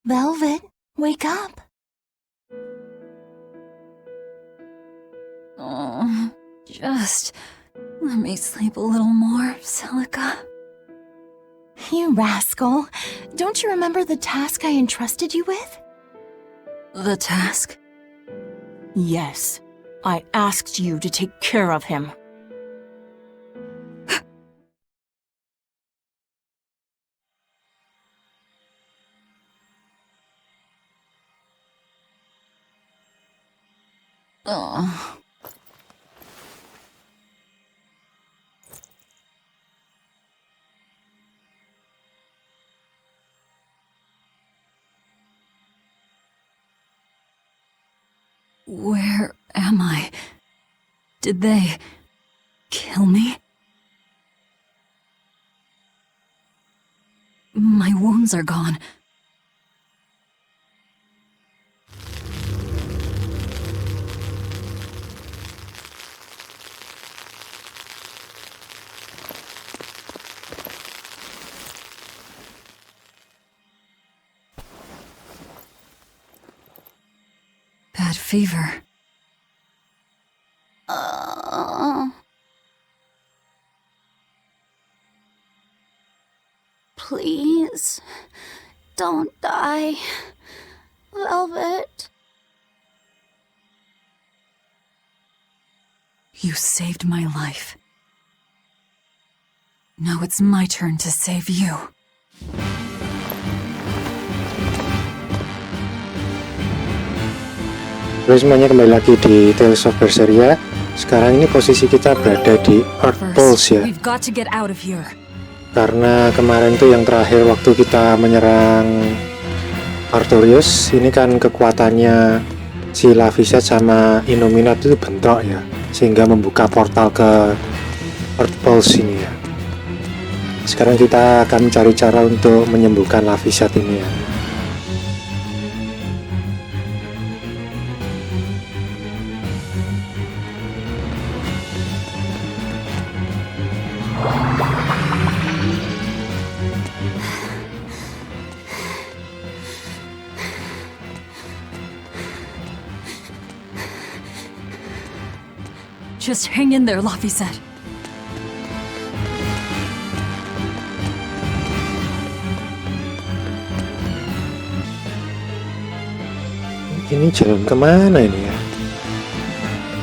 Velvet, wake up. Oh, just let me sleep a little more, Celica. You rascal. Don't you remember the task I entrusted you with? The task? Yes. I asked you to take care of him. Oh. Where am I? Did they kill me? My wounds are gone. Bad fever. Please, don't die, Velvet. You saved my life. Now it's my turn to save you. Halo semuanya, kembali lagi di Tales of Berseria. Sekarang ini posisi kita berada di Earthpulse ya. We've got to get out of here. Karena kemarin tuh yang terakhir waktu kita menyerang Artorius, ini kan kekuatannya si Laphicet sama Innominat itu bentrok ya, sehingga membuka portal ke Earthpulse ini ya. Sekarang kita akan mencari cara untuk menyembuhkan Laphicet ini ya. Just hang in there, Laphicet. Ini jalan kemana ini ya?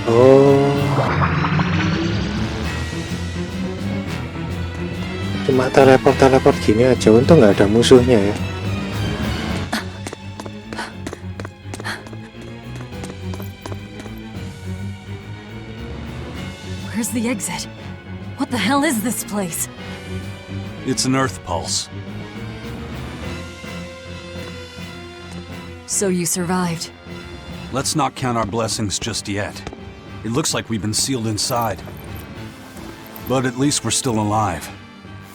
Oh, cuma teleport gini aja, untung nggak ada musuhnya ya. Where's the exit? What the hell is this place? It's an Earthpulse. So you survived. Let's not count our blessings just yet. It looks like we've been sealed inside. But at least we're still alive.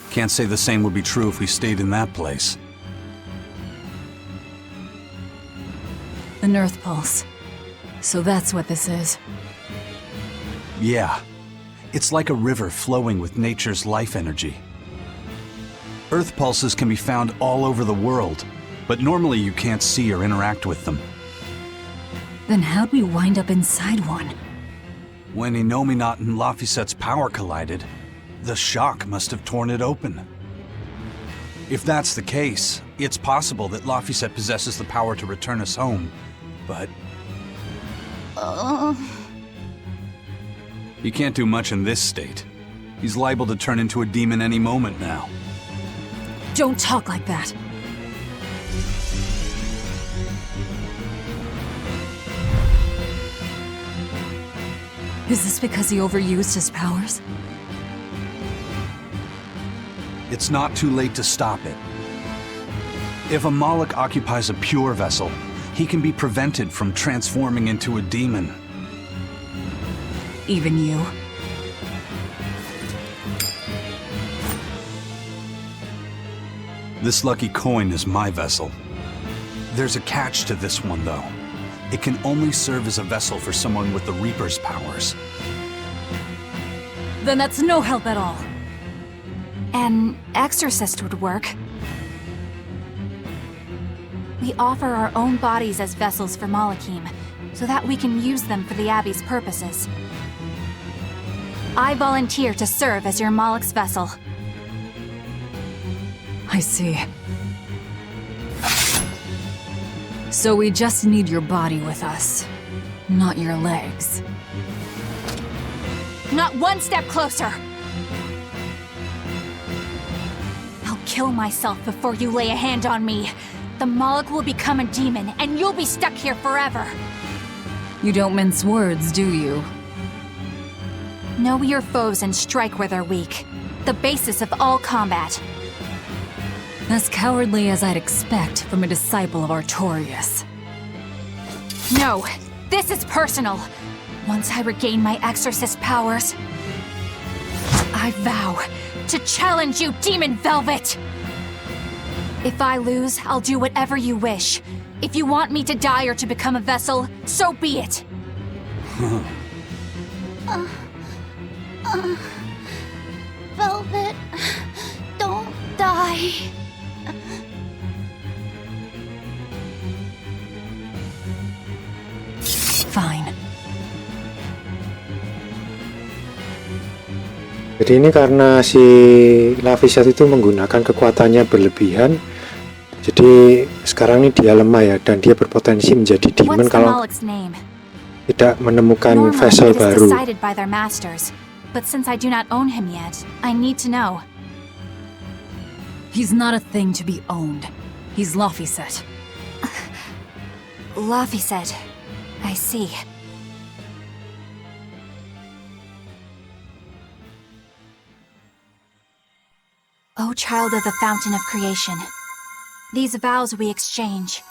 Can't say the same would be true if we stayed in that place. An Earthpulse. So that's what this is. Yeah. It's like a river flowing with nature's life energy. Earth pulses can be found all over the world, but normally you can't see or interact with them. Then how'd we wind up inside one? When Innominat and Laphicet's power collided, the shock must have torn it open. If that's the case, it's possible that Laphicet possesses the power to return us home, but... He can't do much in this state. He's liable to turn into a demon any moment now. Don't talk like that. Is this because he overused his powers? It's not too late to stop it. If a Moloch occupies a pure vessel, he can be prevented from transforming into a demon. Even you? This lucky coin is my vessel. There's a catch to this one, though. It can only serve as a vessel for someone with the Reaper's powers. Then that's no help at all. An exorcist would work. We offer our own bodies as vessels for Malakim, so that we can use them for the Abbey's purposes. I volunteer to serve as your Malak's vessel. I see. So we just need your body with us, not your legs. Not one step closer! I'll kill myself before you lay a hand on me. The Malak will become a demon, and you'll be stuck here forever. You don't mince words, do you? Know your foes and strike where they're weak. The basis of all combat. As cowardly as I'd expect from a disciple of Artorius. No, this is personal. Once I regain my exorcist powers, I vow to challenge you, Demon Velvet! If I lose, I'll do whatever you wish. If you want me to die or to become a vessel, so be it. Velvet, don't die. Fine. Jadi ini karena si Laphicet itu menggunakan kekuatannya berlebihan, jadi sekarang ini dia lemah ya, dan dia berpotensi menjadi demon What's the kalau Malak's name? tidak menemukan Normally, vessel it is baru. decided by their masters, but since I do not own him yet, I need to know. He's not a thing to be owned. He's Laphicet. Laphicet. I see. O child of the fountain of creation, these vows we exchange.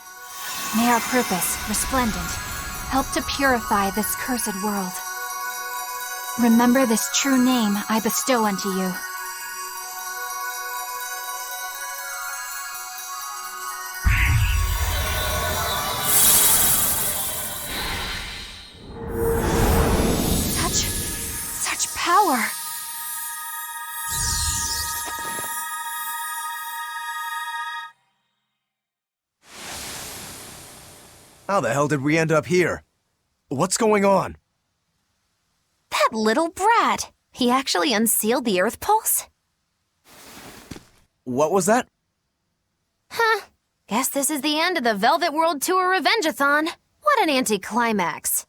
May our purpose, resplendent, help to purify this cursed world. Remember this true name I bestow unto you. Such power! How the hell did we end up here? What's going on? That little brat! He actually unsealed the Earthpulse? What was that? Huh. Guess this is the end of the Velvet World Tour Revenge-a-thon. What an anticlimax.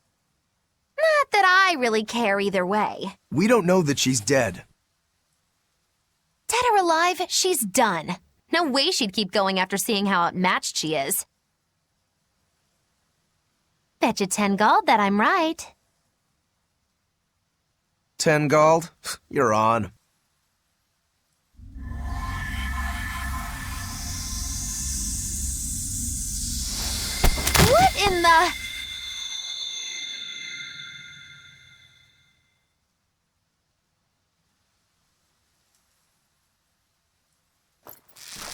Not that I really care either way. We don't know that she's dead. Dead or alive, she's done. No way she'd keep going after seeing how outmatched she is. Bet you 10 gold that I'm right. 10 gold? You're on. What in the...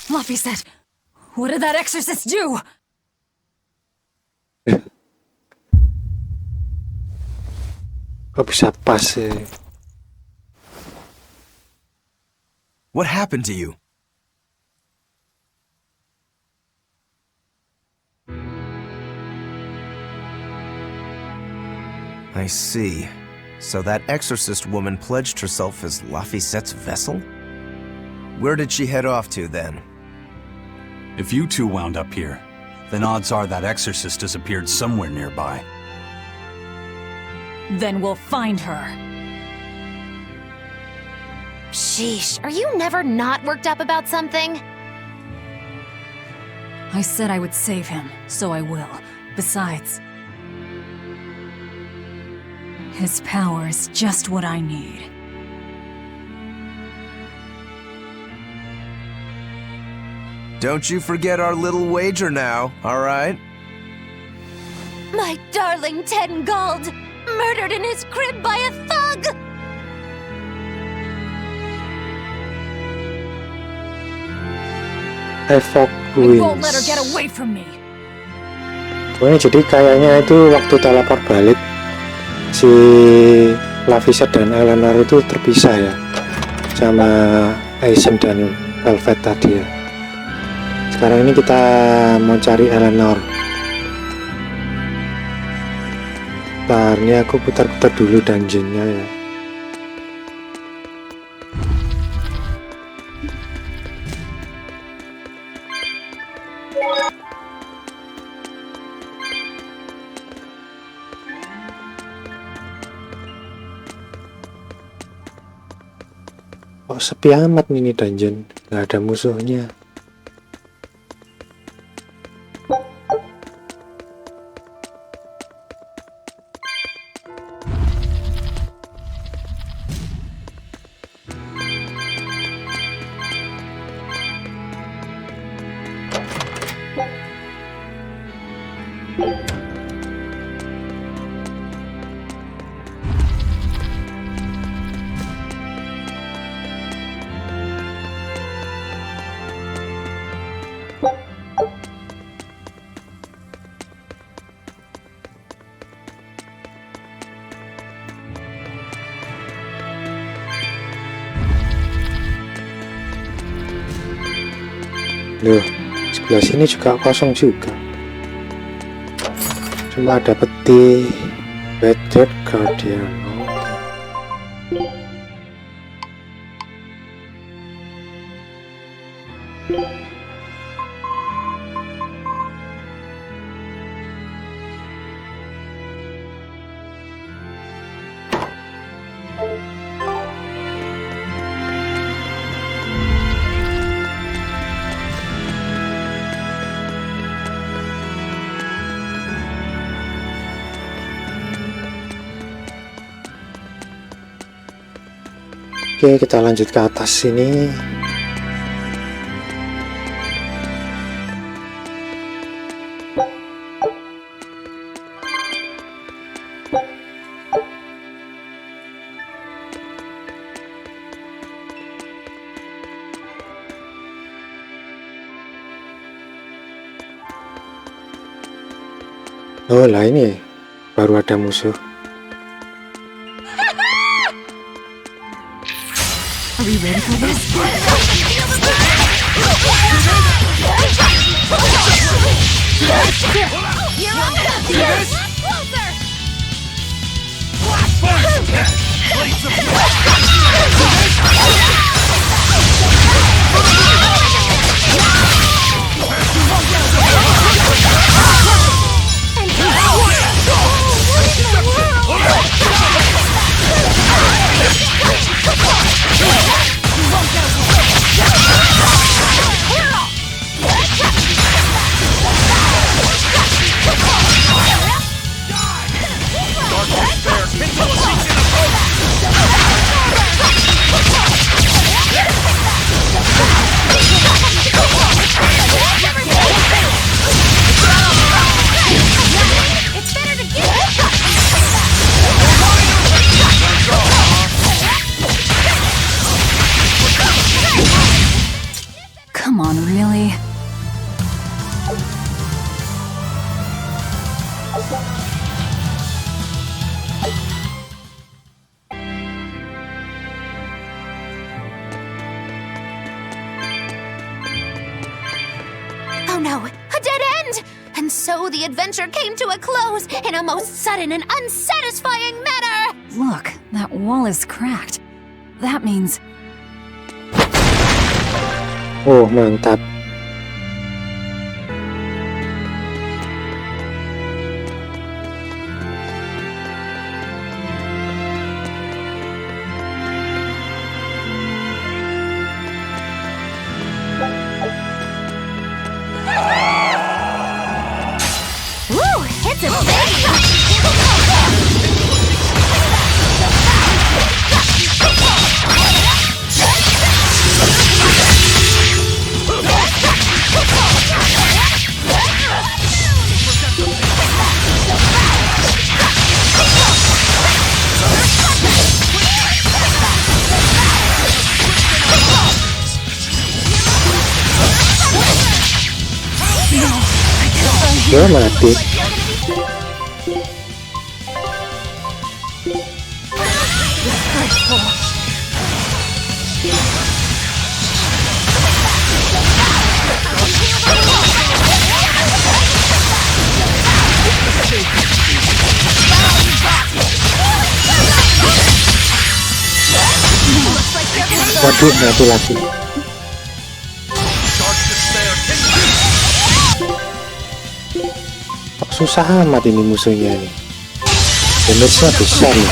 Laphicet! What did that exorcist do? Kok bisa pas sih? What happened to you? I see. So that exorcist woman pledged herself as Laphicet's vessel? Where did she head off to then? If you two wound up here, then odds are that exorcist disappeared somewhere nearby. Then we'll find her. Sheesh, are you never not worked up about something? I said I would save him, so I will. Besides, his power is just what I need. Don't you forget our little wager now, all right? My darling 10 gold! Murdered in his crib by a thug! Evoke I won't let her Wings. get away from me. Oh, ini jadi kayaknya itu waktu teleport balik si Laphicet dan Eleanor itu terpisah ya sama Aizen dan Velvet tadi ya. Sekarang ini kita mau cari Eleanor. Bentar, ini aku putar-putar dulu dungeonnya ya. Kok sepi amat ini dungeon, nggak ada musuhnya. Loh, sebelah sini juga kosong juga. Cuma ada peti Weathered Guardian. Oke, kita lanjut ke atas sini. Oh lah, ini baru ada musuh. Are we ready for this? You're on the closer! Come on, really? Oh no, a dead end! And so the adventure came to a close in a most sudden and unsatisfying manner! Look, that wall is cracked. That means... Oh, mantap. Woo! It's a big... Dia mati. Waduh, nyatu lagi. Kok susah amat ini musuhnya nih. Damage-nya besar ya.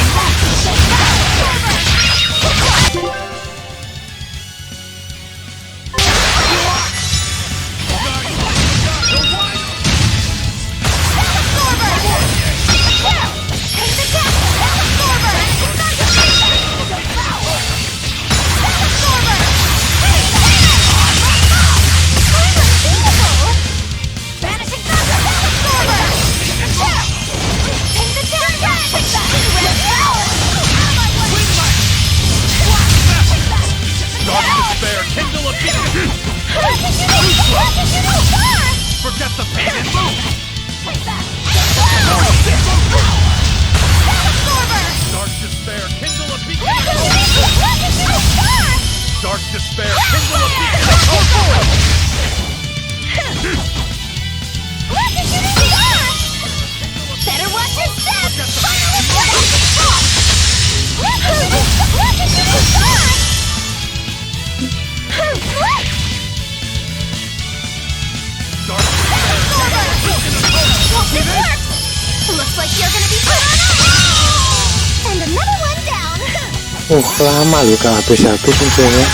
Lama loh gak habis-habis musuhnya.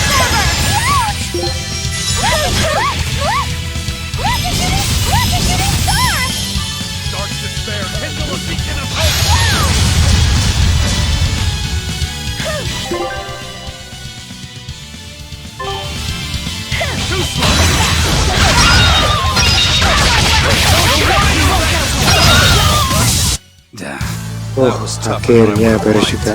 Akhirnya beres juga.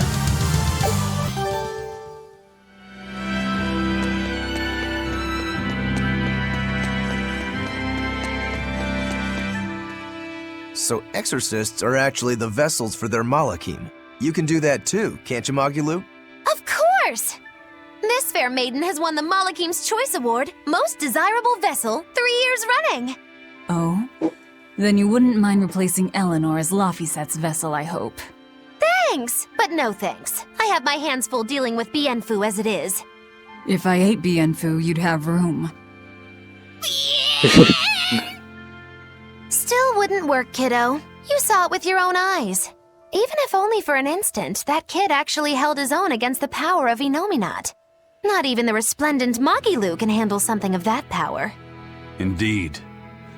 So exorcists are actually the vessels for their Malachim. You can do that too, can't you, Magilu? Of course! This fair maiden has won the Malachim's Choice Award, Most Desirable Vessel, 3 years running. Oh? Then you wouldn't mind replacing Eleanor as Laphicet's vessel, I hope. Thanks, but no thanks. I have my hands full dealing with Bienfu as it is. If I ate Bienfu, you'd have room. Still wouldn't work, kiddo. You saw it with your own eyes. Even if only for an instant, that kid actually held his own against the power of Innominat. Not even the resplendent Magilu can handle something of that power. Indeed.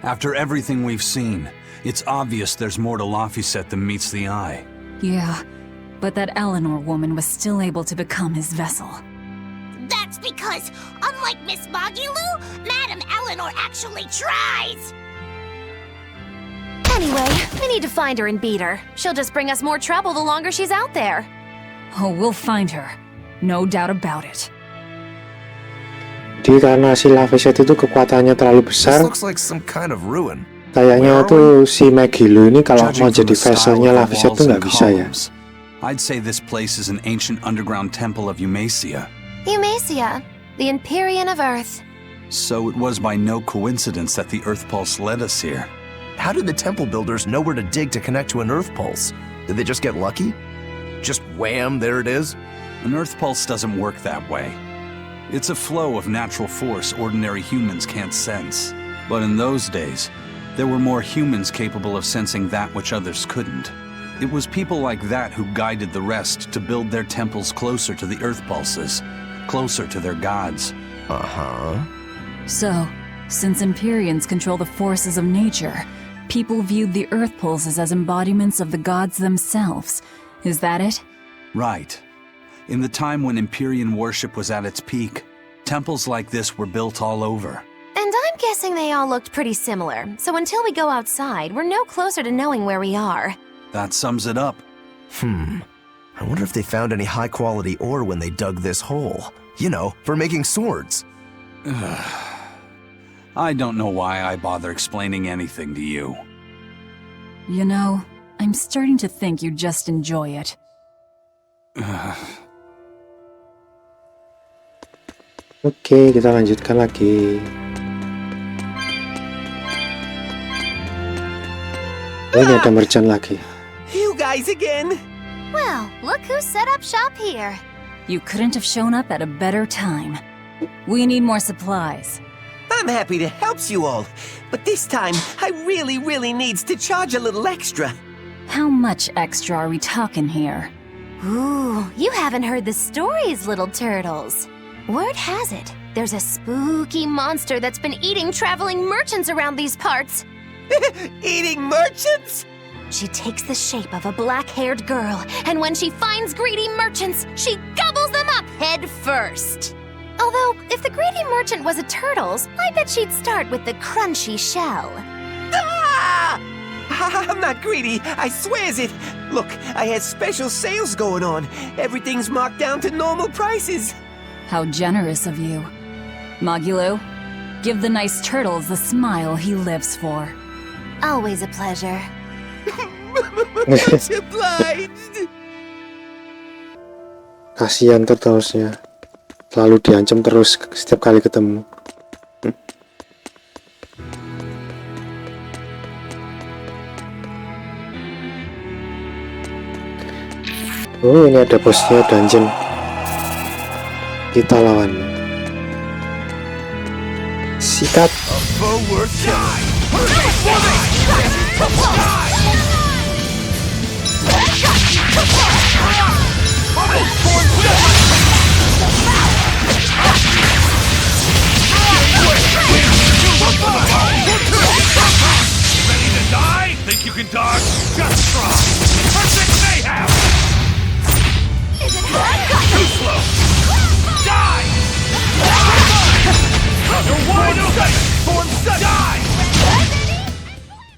After everything we've seen, it's obvious there's more to Laphicet than meets the eye. Yeah, but that Eleanor woman was still able to become his vessel. That's because, unlike Miss Magilu, Madame Eleanor actually tries! Anyway, we need to find her and beat her. She'll just bring us more trouble the longer she's out there. Oh, we'll find her. No doubt about it. Jadi karena si Laphicet itu kekuatannya terlalu besar, This looks like some kind of ruin. kayaknya tuh si Magilu ini kalau mau jadi vesselnya Laphicet tuh nggak bisa ya. I'd say this place is an ancient underground temple of Eumacia. Eumacia, the Empyrean of Earth. So it was by no coincidence that the Earthpulse led us here. How did the temple builders know where to dig to connect to an Earthpulse? Did they just get lucky? Just wham, there it is? An Earthpulse doesn't work that way. It's a flow of natural force ordinary humans can't sense. But in those days, there were more humans capable of sensing that which others couldn't. It was people like that who guided the rest to build their temples closer to the Earthpulses, closer to their gods. Uh-huh. So, since Empyreans control the forces of nature, people viewed the Earthpulses as embodiments of the gods themselves. Is that it? Right. In the time when Empyrean worship was at its peak, temples like this were built all over. And I'm guessing they all looked pretty similar, so until we go outside, we're no closer to knowing where we are. That sums it up. I wonder if they found any high-quality ore when they dug this hole. You know, for making swords. I don't know why I bother explaining anything to you. You know, I'm starting to think you just enjoy it. Oke, kita lanjutkan lagi. Oh, ini ada merchant lagi. You guys again? Well, look who set up shop here. You couldn't have shown up at a better time. We need more supplies. I'm happy to help you all, but this time I really needs to charge a little extra. How much extra are we talking here? Ooh, you haven't heard the stories, little turtles. Word has it, there's a spooky monster that's been eating traveling merchants around these parts. Eating merchants? She takes the shape of a black-haired girl, and when she finds greedy merchants, she gobbles them up head first. Although, if the greedy merchant was a turtle's, I bet she'd start with the crunchy shell. Ah! I'm not greedy, I swears it. Look, I had special sales going on. Everything's marked down to normal prices. How generous of you. Magilo, give the nice turtles the smile he lives for. Always a pleasure. Much obliged. Kasihan turtlesnya. Selalu diancam terus setiap kali ketemu. Oh, ini ada bosnya dungeon. Kita lawan. Sikat. Ready to die? Think you can dodge? Just try. Perfect mayhem! Too slow! Die! You're wide open! Form set! Die!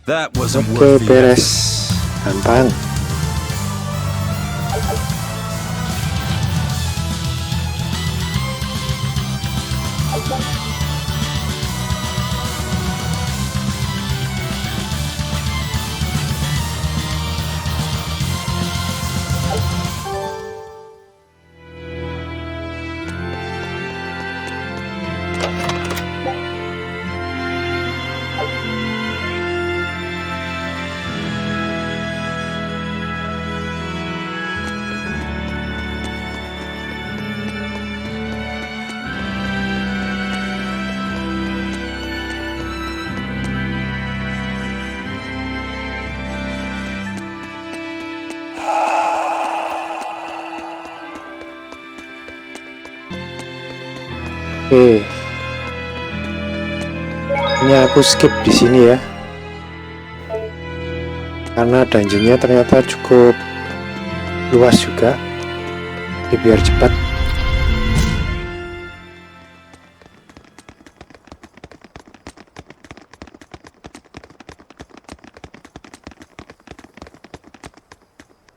That wasn't worth the beres. Gampang. Oke. Ini aku skip di sini ya. Karena dungeonnya ternyata cukup luas juga. Jadi biar cepat.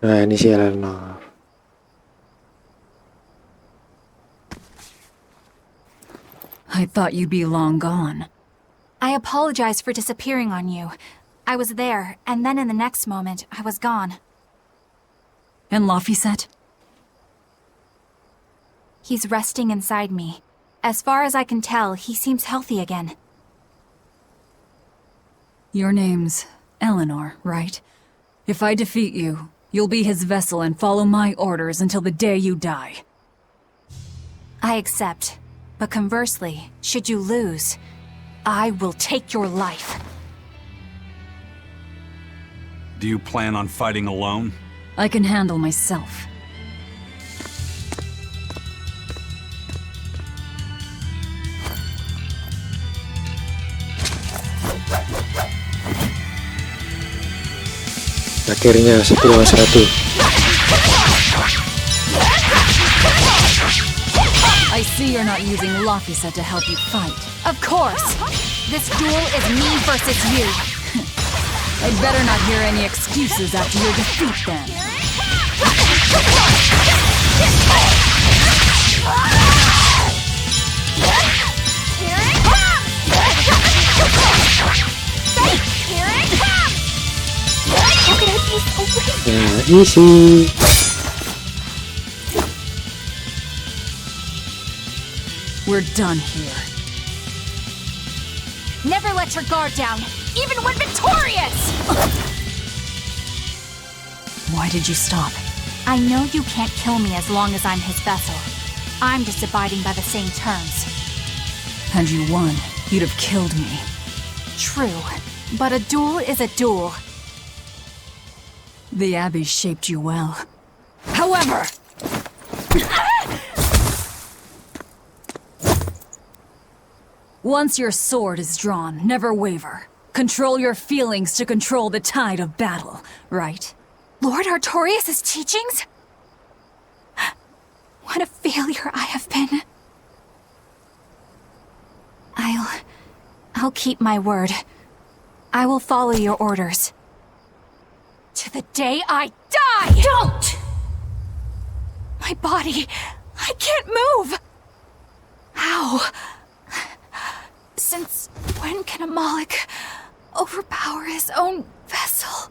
Nah, ini si Eleanor. I thought you'd be long gone. I apologize for disappearing on you. I was there, and then in the next moment, I was gone. And Laphicet? He's resting inside me. As far as I can tell, he seems healthy again. Your name's Eleanor, right? If I defeat you, you'll be his vessel and follow my orders until the day you die. I accept. But conversely, should you lose, I will take your life. Do you plan on fighting alone? I can handle myself. Akhirnya 1 lawan 1. I see you're not using Laphicet to help you fight. Of course! This duel is me versus you. I'd better not hear any excuses after your defeat then. Easy. We're done here. Never let your guard down, even when victorious! Why did you stop? I know you can't kill me as long as I'm his vessel. I'm just abiding by the same terms. Had you won, you'd have killed me. True, but a duel is a duel. The Abbey shaped you well. However... Once your sword is drawn, never waver. Control your feelings to control the tide of battle, right? Lord Artorius' teachings? What a failure I have been. I'll keep my word. I will follow your orders. To the day I die! Don't! My body... I can't move! How? Since when can a Moloch overpower his own vessel?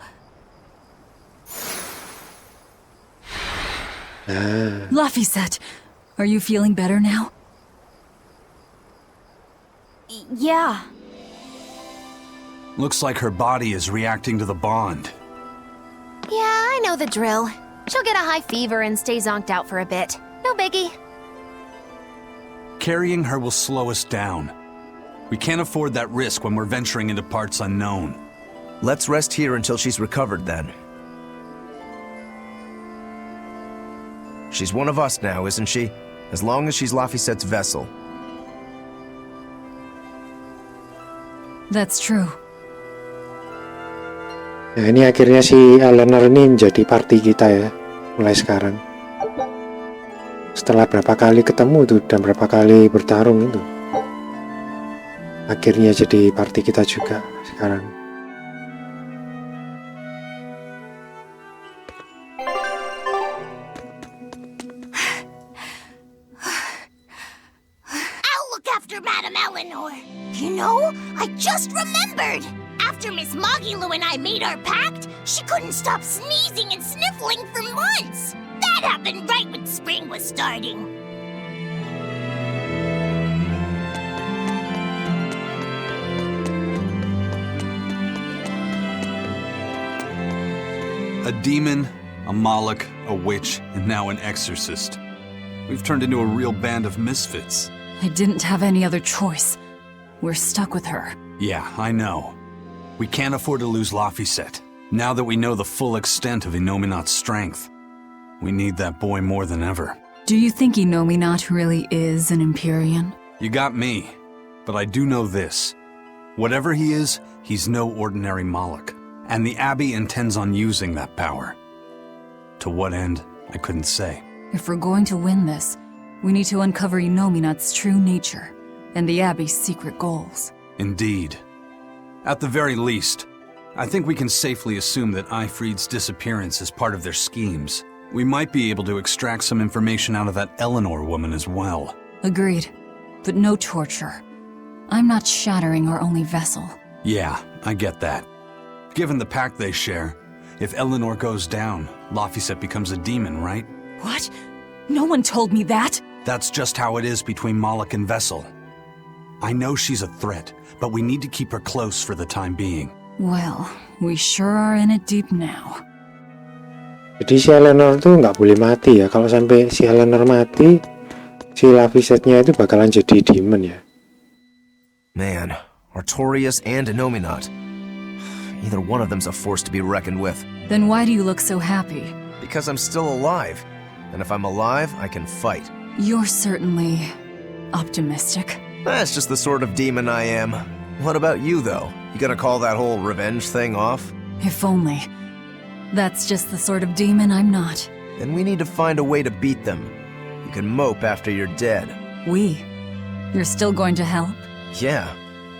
Laphicet, are you feeling better now? Yeah. Looks like her body is reacting to the bond. Yeah, I know the drill. She'll get a high fever and stay zonked out for a bit. No biggie. Carrying her will slow us down. We can't afford that risk when we're venturing into parts unknown. Let's rest here until she's recovered then. She's one of us now, isn't she? As long as she's Laphicet's vessel. That's true. Ya, ini akhirnya si Eleanor ini menjadi party kita ya, mulai sekarang. Setelah berapa kali ketemu tuh dan berapa kali bertarung itu, akhirnya jadi party kita juga sekarang. I'll look after Madame Eleanor. You know, I just remembered. After Miss Magilu and I made our pact, she couldn't stop sneezing and sniffling for months. That happened right when spring was starting. A demon, a Moloch, a witch, and now an exorcist. We've turned into a real band of misfits. I didn't have any other choice. We're stuck with her. Yeah, I know. We can't afford to lose Laphicet. Now that we know the full extent of Innominat's strength, we need that boy more than ever. Do you think Innominat really is an Empyrean? You got me, but I do know this. Whatever he is, he's no ordinary Moloch, and the Abbey intends on using that power. To what end, I couldn't say. If we're going to win this, we need to uncover Innominat's true nature and the Abbey's secret goals. Indeed. At the very least, I think we can safely assume that Ifrid's disappearance is part of their schemes. We might be able to extract some information out of that Eleanor woman as well. Agreed. But no torture. I'm not shattering our only vessel. Yeah, I get that. Given the pact they share, if Eleanor goes down, Laphicet becomes a demon, right? What? No one told me that! That's just how it is between Moloch and Vessel. I know she's a threat, but we need to keep her close for the time being. Well, we sure are in it deep now. Jadi si Eleanor tuh nggak boleh mati ya. Kalau sampai si Eleanor mati, si Laphicetnya itu bakalan jadi demon ya. Man, Artorius and Innominat. Either one of them's a force to be reckoned with. Then why do you look so happy? Because I'm still alive. And if I'm alive, I can fight. You're certainly optimistic. That's just the sort of demon I am. What about you, though? You gonna call that whole revenge thing off? If only. That's just the sort of demon I'm not. Then we need to find a way to beat them. You can mope after you're dead. We? You're still going to help? Yeah.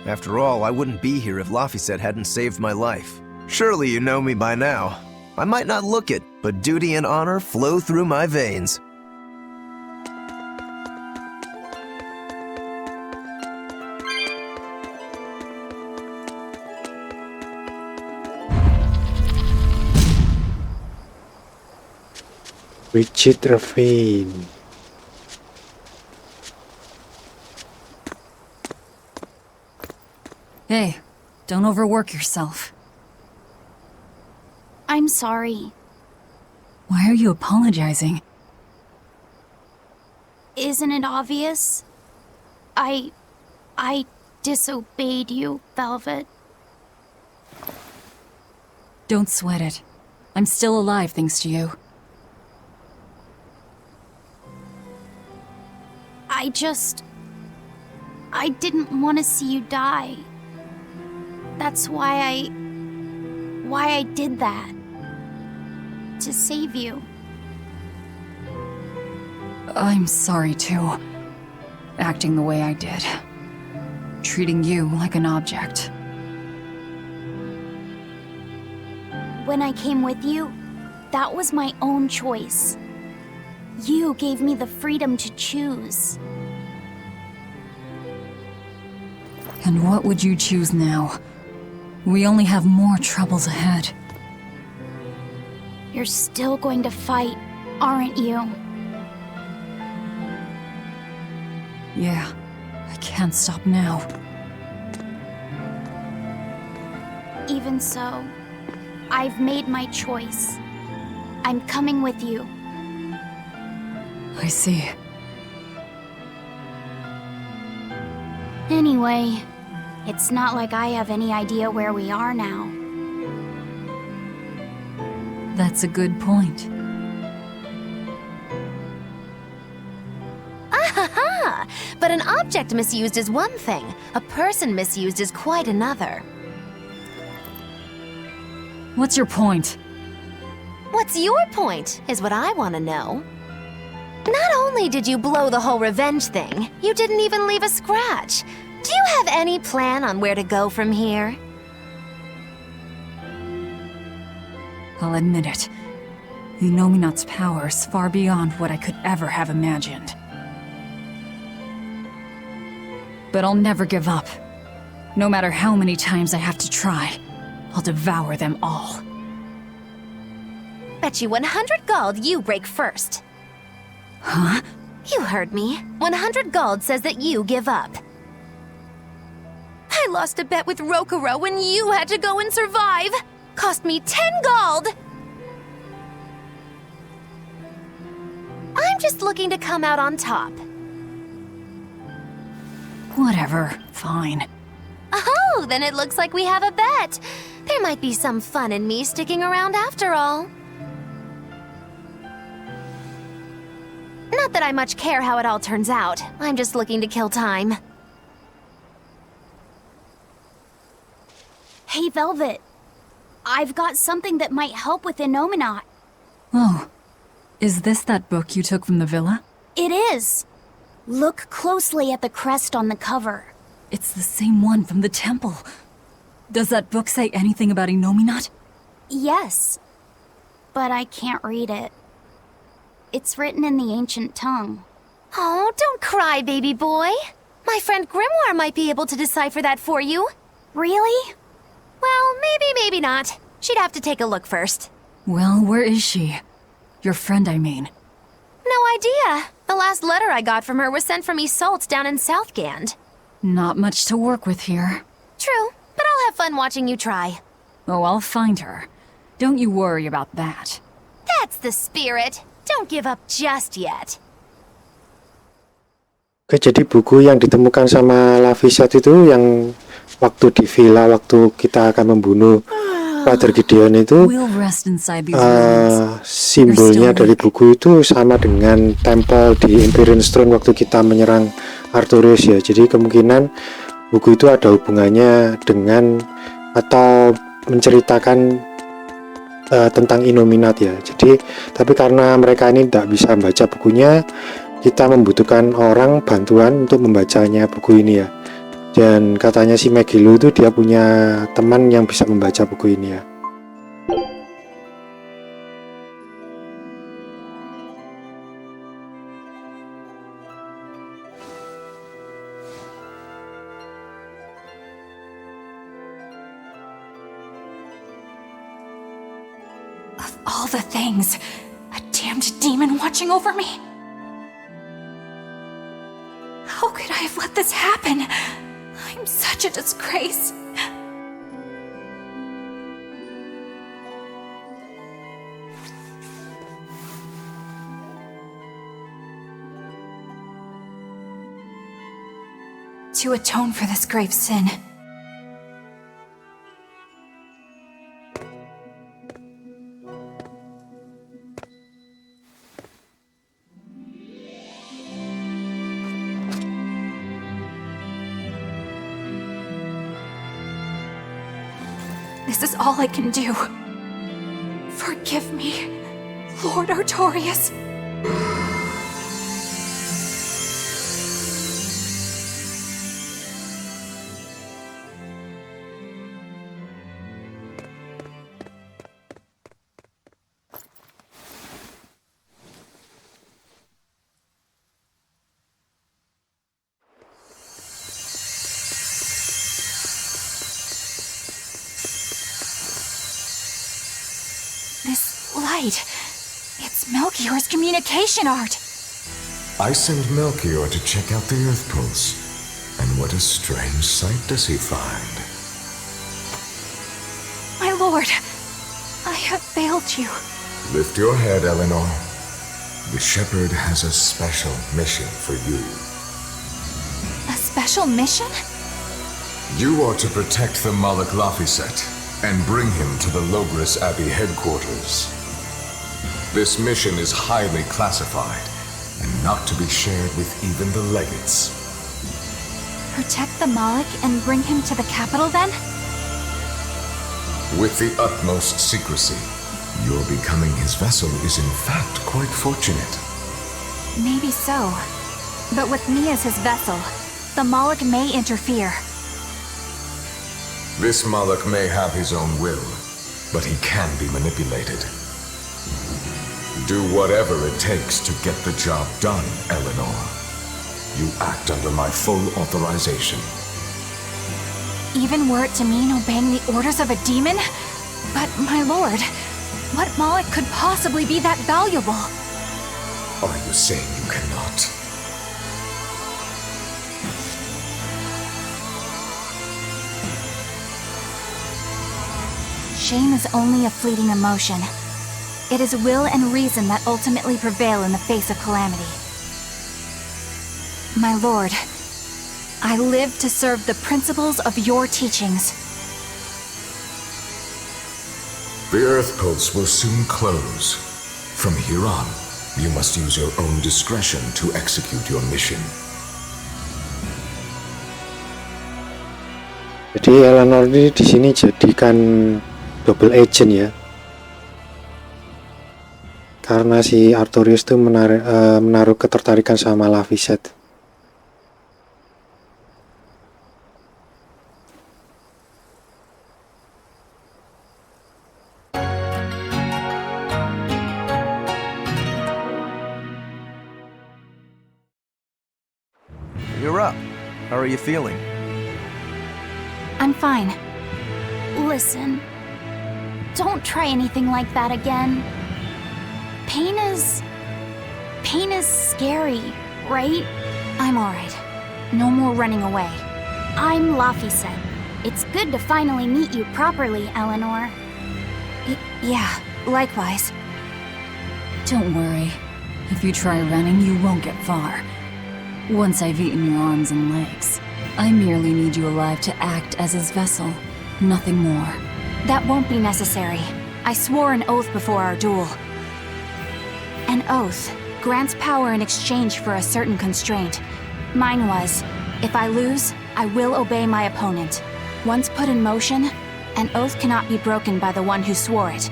After all, I wouldn't be here if Laphicet hadn't saved my life. Surely you know me by now. I might not look it, but duty and honor flow through my veins. Rigid Ravine. Hey, don't overwork yourself. I'm sorry. Why are you apologizing? Isn't it obvious? I disobeyed you, Velvet. Don't sweat it. I'm still alive thanks to you. I didn't want to see you die. That's why I did that. To save you. I'm sorry too. Acting the way I did. Treating you like an object. When I came with you, that was my own choice. You gave me the freedom to choose. And what would you choose now? We only have more troubles ahead. You're still going to fight, aren't you? Yeah, I can't stop now. Even so, I've made my choice. I'm coming with you. I see. Anyway, it's not like I have any idea where we are now. That's a good point. Ahaha! But an object misused is one thing. A person misused is quite another. What's your point? What's your point, is what I want to know. Not only did you blow the whole revenge thing, you didn't even leave a scratch. Do you have any plan on where to go from here? I'll admit it. Innominat's power is far beyond what I could ever have imagined. But I'll never give up. No matter how many times I have to try, I'll devour them all. Bet you 100 gold you break first. Huh? You heard me. 100 gold says that you give up. I lost a bet with Rokuro when you had to go and survive. Cost me 10 gold! I'm just looking to come out on top. Whatever. Fine. Oh, then it looks like we have a bet. There might be some fun in me sticking around after all. Not that I much care how it all turns out. I'm just looking to kill time. Hey, Velvet. I've got something that might help with Innominat. Oh. Is this that book you took from the villa? It is. Look closely at the crest on the cover. It's the same one from the temple. Does that book say anything about Innominat? Yes. But I can't read it. It's written in the ancient tongue. Oh, don't cry, baby boy. My friend Grimoire might be able to decipher that for you. Really? Well, maybe not. She'd have to take a look first. Well, where is she? Your friend, I mean. No idea. The last letter I got from her was sent from Isolde down in Southgand. Not much to work with here. True, but I'll have fun watching you try. Oh, I'll find her. Don't you worry about that. That's the spirit. Don't give up just yet. Oke, jadi buku yang ditemukan sama Laphicet itu yang waktu di villa, waktu kita akan membunuh Father Gideon itu, simbolnya dari buku itu sama dengan tempel di Empyrean Throne waktu kita menyerang Artorius ya. Jadi kemungkinan buku itu ada hubungannya dengan atau menceritakan tentang Innominat ya. Jadi tapi karena mereka ini tidak bisa membaca bukunya, kita membutuhkan orang bantuan untuk membacanya buku ini ya. Dan katanya si Megilo itu dia punya teman yang bisa membaca buku ini ya. Of all the things, a damned demon watching over me. How could I have let this happen? I'm such a disgrace. to atone for this grave sin. This is all I can do. Forgive me, Lord Artorius. This light, it's Melchior's communication art. I sent Melchior to check out the Earthpulse, and what a strange sight does he find. My lord, I have failed you. Lift your head, Eleanor. The Shepherd has a special mission for you. A special mission? You are to protect the Malak Laphicet and bring him to the Logris Abbey headquarters. This mission is highly classified and not to be shared with even the legates. Protect the Malak and bring him to the capital then? With the utmost secrecy. Your becoming his vessel is in fact quite fortunate. Maybe so. But with me as his vessel, the Malak may interfere. This Malak may have his own will, but he can be manipulated. Do whatever it takes to get the job done, Eleanor. You act under my full authorization. Even were it to mean obeying the orders of a demon? But, my lord, what Malak could possibly be that valuable? Are you saying you cannot? Shame is only a fleeting emotion. It is will and reason that ultimately prevail in the face of calamity. My lord, I live to serve the principles of your teachings. The Earthpulse will soon close. From here on, you must use your own discretion to execute your mission. Jadi Eleanor ini di sini jadikan double agent ya. Karena si Artorius tuh menaruh ketertarikan sama Laphicet. You're up. How are you feeling? I'm fine. Listen, don't try anything like that again. Pain is scary, right? I'm alright. No more running away. I'm Laphicet. It's good to finally meet you properly, Eleanor. Yeah, likewise. Don't worry. If you try running, you won't get far. Once I've eaten your arms and legs, I merely need you alive to act as his vessel. Nothing more. That won't be necessary. I swore an oath before our duel. An oath grants power in exchange for a certain constraint. Mine was, if I lose, I will obey my opponent. Once put in motion, an oath cannot be broken by the one who swore it.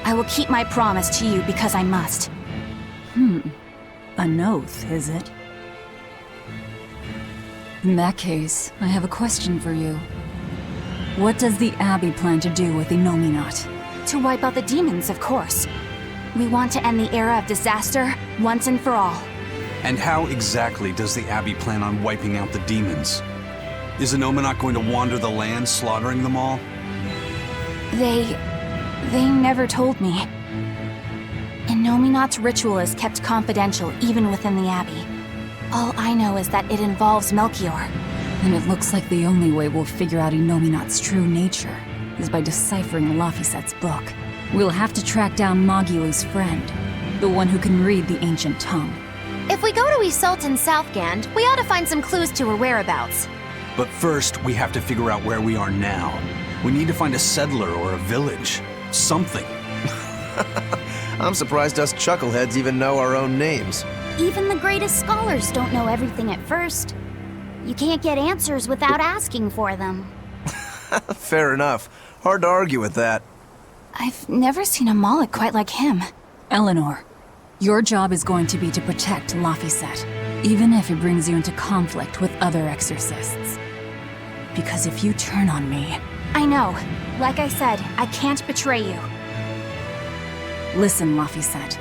I will keep my promise to you because I must. An oath, is it? In that case, I have a question for you. What does the Abbey plan to do with Innominat? To wipe out the demons, of course. We want to end the era of disaster once and for all. And how exactly does the Abbey plan on wiping out the demons? Is Innominat going to wander the land, slaughtering them all? They never told me. Innominat's ritual is kept confidential even within the Abbey. All I know is that it involves Melchior. And it looks like the only way we'll figure out Innominat's true nature is by deciphering Laphicet's book. We'll have to track down Magilu's friend, the one who can read the ancient tongue. If we go to Isolde in Southgand, we ought to find some clues to her whereabouts. But first, we have to figure out where we are now. We need to find a settler or a village. Something. I'm surprised us chuckleheads even know our own names. Even the greatest scholars don't know everything at first. You can't get answers without asking for them. Fair enough. Hard to argue with that. I've never seen a Moloch quite like him. Eleanor, your job is going to be to protect Laphicet, even if it brings you into conflict with other exorcists. Because if you turn on me... I know. Like I said, I can't betray you. Listen, Laphicet.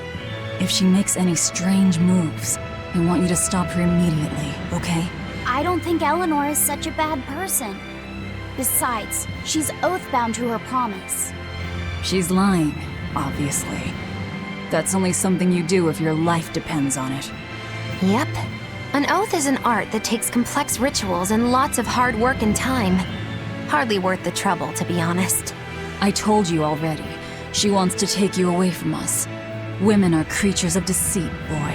If she makes any strange moves, I want you to stop her immediately, okay? I don't think Eleanor is such a bad person. Besides, she's oath-bound to her promise. She's lying, obviously. That's only something you do if your life depends on it. Yep. An oath is an art that takes complex rituals and lots of hard work and time. Hardly worth the trouble, to be honest. I told you already. She wants to take you away from us. Women are creatures of deceit, boy.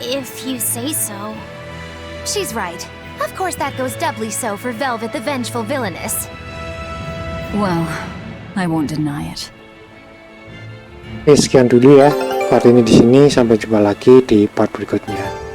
If you say so. She's right. Of course that goes doubly so for Velvet the Vengeful Villainess. Well, I won't deny it. Oke, sekian dulu ya part ini di sini. Sampai jumpa lagi di part berikutnya.